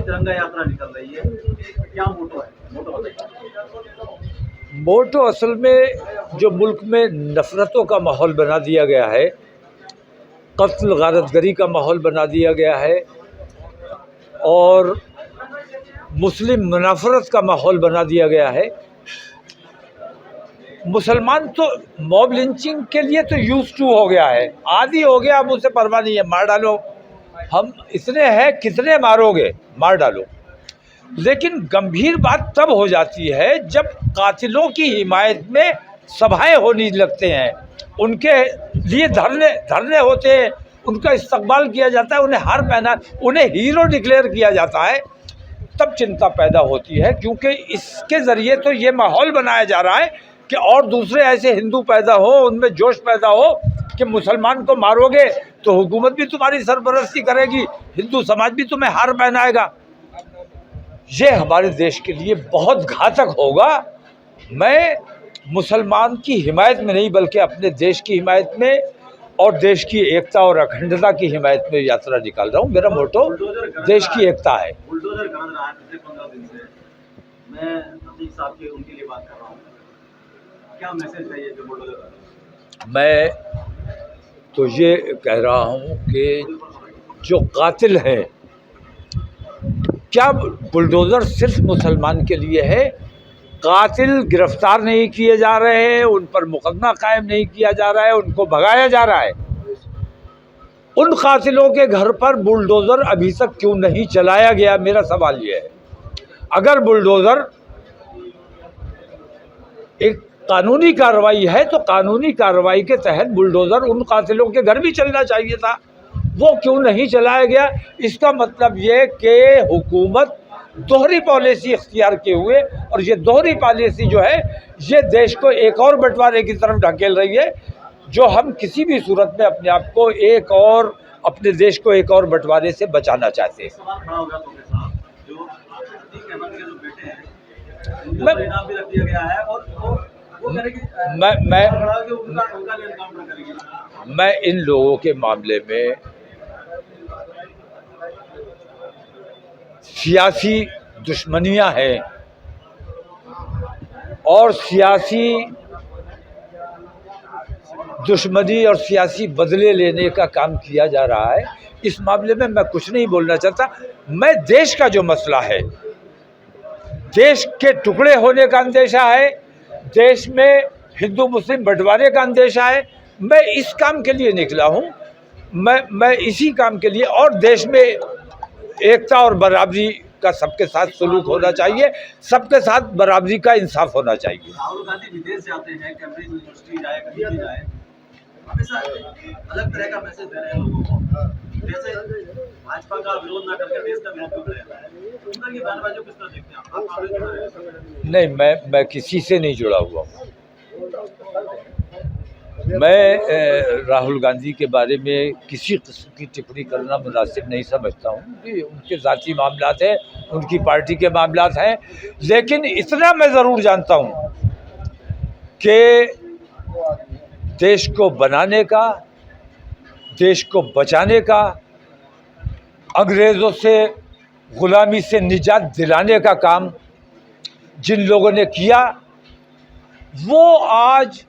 तिरंगा यात्रा निकल रही है, क्या मोटो है? मोटो बताइए। मोटो असल में जो मुल्क में नफरतों का माहौल बना दिया गया है, कत्ल गारतगरी का माहौल बना दिया गया है और मुस्लिम मुनाफरत का माहौल बना दिया गया है। मुसलमान तो मॉब लिंचिंग के लिए तो यूज टू हो गया है, आदी हो गया, अब उसे परवाह नहीं है, मार डालो, हम इतने हैं, कितने मारोगे, मार डालो। लेकिन गंभीर बात तब हो जाती है जब कातिलों की हिमायत में सभाएं होने लगते हैं, उनके लिए धरने होते हैं, उनका इस्तकबाल किया जाता है, उन्हें हार पहना, उन्हें हीरो डिक्लेयर किया जाता है, तब चिंता पैदा होती है। क्योंकि इसके ज़रिए तो ये माहौल बनाया जा रहा है कि और दूसरे ऐसे हिंदू पैदा हो, उनमें जोश पैदा हो कि मुसलमान को मारोगे तो हुकूमत भी तुम्हारी सरपरस्ती करेगी, हिंदू समाज भी तुम्हें हार पहनाएगा। ये हमारे देश के लिए बहुत घातक होगा। मैं मुसलमान की हिमायत में नहीं बल्कि अपने देश की हिमायत में और देश की एकता और अखंडता की हिमायत में यात्रा निकाल रहा हूँ। मेरा मोटो देश की एकता है। बुलडोजर गरज रहा है पिछले 15 दिन से, मैं अतीक साहब के उनके लिए बात कर रहा हूँ, क्या मैसेज है ये जो बुलडोजर? मैं तो ये कह रहा हूँ कि जो कातिल हैं, क्या बुलडोज़र सिर्फ मुसलमान के लिए है? कातिल गिरफ्तार नहीं किए जा रहे हैं, उन पर मुकदमा कायम नहीं किया जा रहा है, उनको भगाया जा रहा है। उन कातिलों के घर पर बुलडोज़र अभी तक क्यों नहीं चलाया गया? मेरा सवाल ये है। अगर बुलडोज़र एक कानूनी कार्रवाई है तो कानूनी कार्रवाई के तहत बुलडोज़र उन कातिलों के घर भी चलना चाहिए था, वो क्यों नहीं चलाया गया? इसका मतलब ये कि हुकूमत दोहरी पॉलिसी इख्तियार किए हुए, और ये दोहरी पॉलिसी जो है ये देश को एक और बंटवारे की तरफ ढकेल रही है, जो हम किसी भी सूरत में अपने आप को एक और, अपने देश को एक और बंटवारे से बचाना चाहते हैं। सवाल खड़ा होगा तो साहब, जो अतीक अहमद के जो बेटे हैं उनको इनाम भी रख दिया गया है और वो कह रहे कि उनका भी एनकाउंटर करेगी। मैं इन लोगों के मामले में सियासी दुश्मनियां हैं और सियासी दुश्मनी और सियासी बदले लेने का काम किया जा रहा है। इस मामले में मैं कुछ नहीं बोलना चाहता। मैं देश का जो मसला है, देश के टुकड़े होने का अंदेशा है, देश में हिंदू मुस्लिम बंटवारे का अंदेशा है, मैं इस काम के लिए निकला हूँ। मैं इसी काम के लिए, और देश में एकता और बराबरी का सबके साथ सलूक होना चाहिए, सबके साथ बराबरी का इंसाफ होना चाहिए। राहुल गांधी विदेश जाते हैं, कैम्ब्रिज यूनिवर्सिटी जाए, कहीं भी जाए, हमेशा अलग तरह का मैसेज दे रहे हैं लोगों को। जैसे भाजपा का विरोध ना करके देश का विरोध कर रहे हैं, उनका ये बयानबाजी किस तरह देखते हैं आप? नहीं, मैं किसी से नहीं जुड़ा हुआ हूँ। मैं राहुल गांधी के बारे में किसी किस्म की टिप्पणी करना मुनासिब नहीं समझता हूँ कि उनके ज़ाती मामलात हैं, उनकी पार्टी के मामलात हैं। लेकिन इतना मैं ज़रूर जानता हूँ कि देश को बनाने का, देश को बचाने का, अंग्रेज़ों से ग़ुलामी से निजात दिलाने का काम जिन लोगों ने किया, वो आज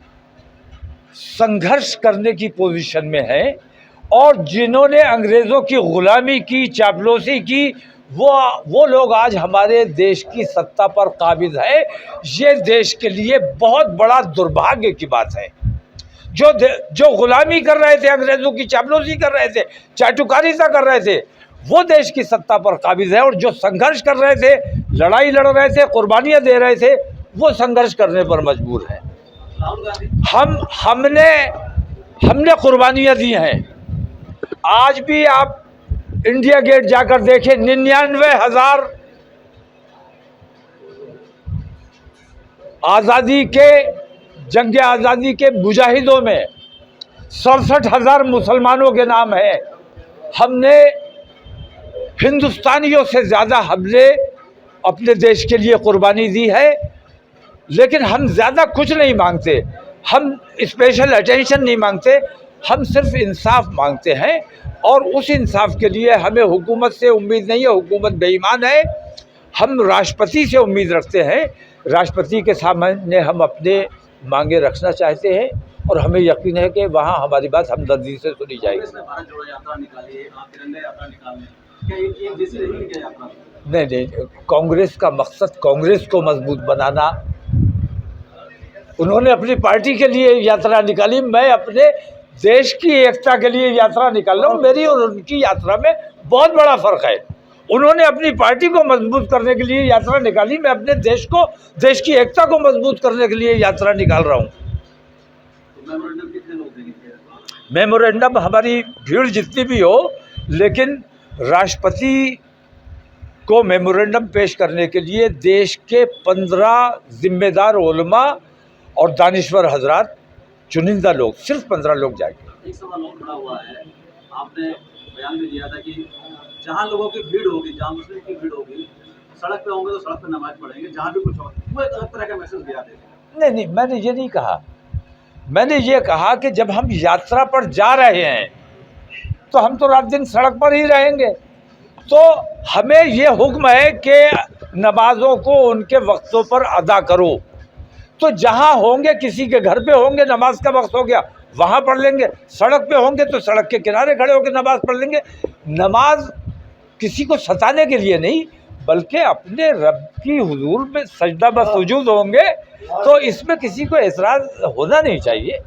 संघर्ष करने की पोजीशन में है, और जिन्होंने अंग्रेज़ों की ग़ुलामी की, चापलूसी की, वो लोग आज हमारे देश की सत्ता पर काबिज है। ये देश के लिए बहुत बड़ा दुर्भाग्य की बात है। जो ग़ुलामी कर रहे थे, अंग्रेज़ों की चापलूसी कर रहे थे, चाटुकारिता कर रहे थे, वो देश की सत्ता पर काबिज है, और जो संघर्ष कर रहे थे, लड़ाई लड़ रहे थे, कुर्बानियाँ दे रहे थे, वो संघर्ष करने पर मजबूर हैं। हमने कुर्बानियाँ दी हैं। आज भी आप इंडिया गेट जाकर देखें, 99,000 आज़ादी के, जंग आज़ादी के मुजाहिदों में 67,000 मुसलमानों के नाम हैं। हमने हिंदुस्तानियों से ज़्यादा हमने अपने देश के लिए कुर्बानी दी है। लेकिन हम ज़्यादा कुछ नहीं मांगते, हम स्पेशल अटेंशन नहीं मांगते, हम सिर्फ इंसाफ मांगते हैं और उस इंसाफ के लिए हमें हुकूमत से उम्मीद नहीं है, हुकूमत बेईमान है। हम राष्ट्रपति से उम्मीद रखते हैं, राष्ट्रपति के सामने हम अपने मांगे रखना चाहते हैं और हमें यकीन है कि वहाँ हमारी बात हमदर्दी से सुनी जाएगी। कांग्रेस ने भारत जोड़ो यात्रा निकाली है, आप तिरंगा यात्रा निकाल रहे हैं, क्या एक जैसी रहेगी क्या यात्रा? नहीं, कांग्रेस का मकसद कांग्रेस को मजबूत बनाना। उन्होंने अपनी पार्टी के लिए यात्रा निकाली, मैं अपने देश की एकता के लिए यात्रा निकाल रहा हूँ। मेरी और उनकी यात्रा में बहुत बड़ा फर्क है। उन्होंने अपनी पार्टी को मजबूत करने के लिए यात्रा निकाली, मैं अपने देश की एकता को मजबूत करने के लिए यात्रा निकाल रहा हूँ। तो मेमोरेंडम कितने लोग देंगे? मेमोरेंडम हमारी भीड़ जितनी भी हो, लेकिन राष्ट्रपति को मेमोरेंडम पेश करने के लिए देश के 15 जिम्मेदार उलमा और दानिश्वर हजरात, चुनिंदा लोग, सिर्फ 15 लोग जाएंगे। एक सवाल और खड़ा हुआ है, आपने बयान में दिया था कि जहाँ लोगों की भीड़ होगी, जहाँ मुस्लिम की भीड़ होगी, सड़क पे होंगे तो सड़क पे नमाज पढ़ेंगे, जहाँ भी कुछ हो, वो एक अलग तरह का मैसेज दिया थे। नहीं, मैंने ये नहीं कहा। मैंने ये कहा कि जब हम यात्रा पर जा रहे हैं तो हम तो रात दिन सड़क पर ही रहेंगे, तो हमें ये हुक्म है कि नमाज़ों को उनके वक्तों पर अदा करो। तो जहाँ होंगे, किसी के घर पे होंगे, नमाज का वक्त हो गया वहाँ पढ़ लेंगे, सड़क पे होंगे तो सड़क के किनारे खड़े होकर नमाज पढ़ लेंगे। नमाज किसी को सताने के लिए नहीं, बल्कि अपने रब की हुजूर में सजदा व सुजूद होंगे, तो इसमें किसी को एतराज़ होना नहीं चाहिए।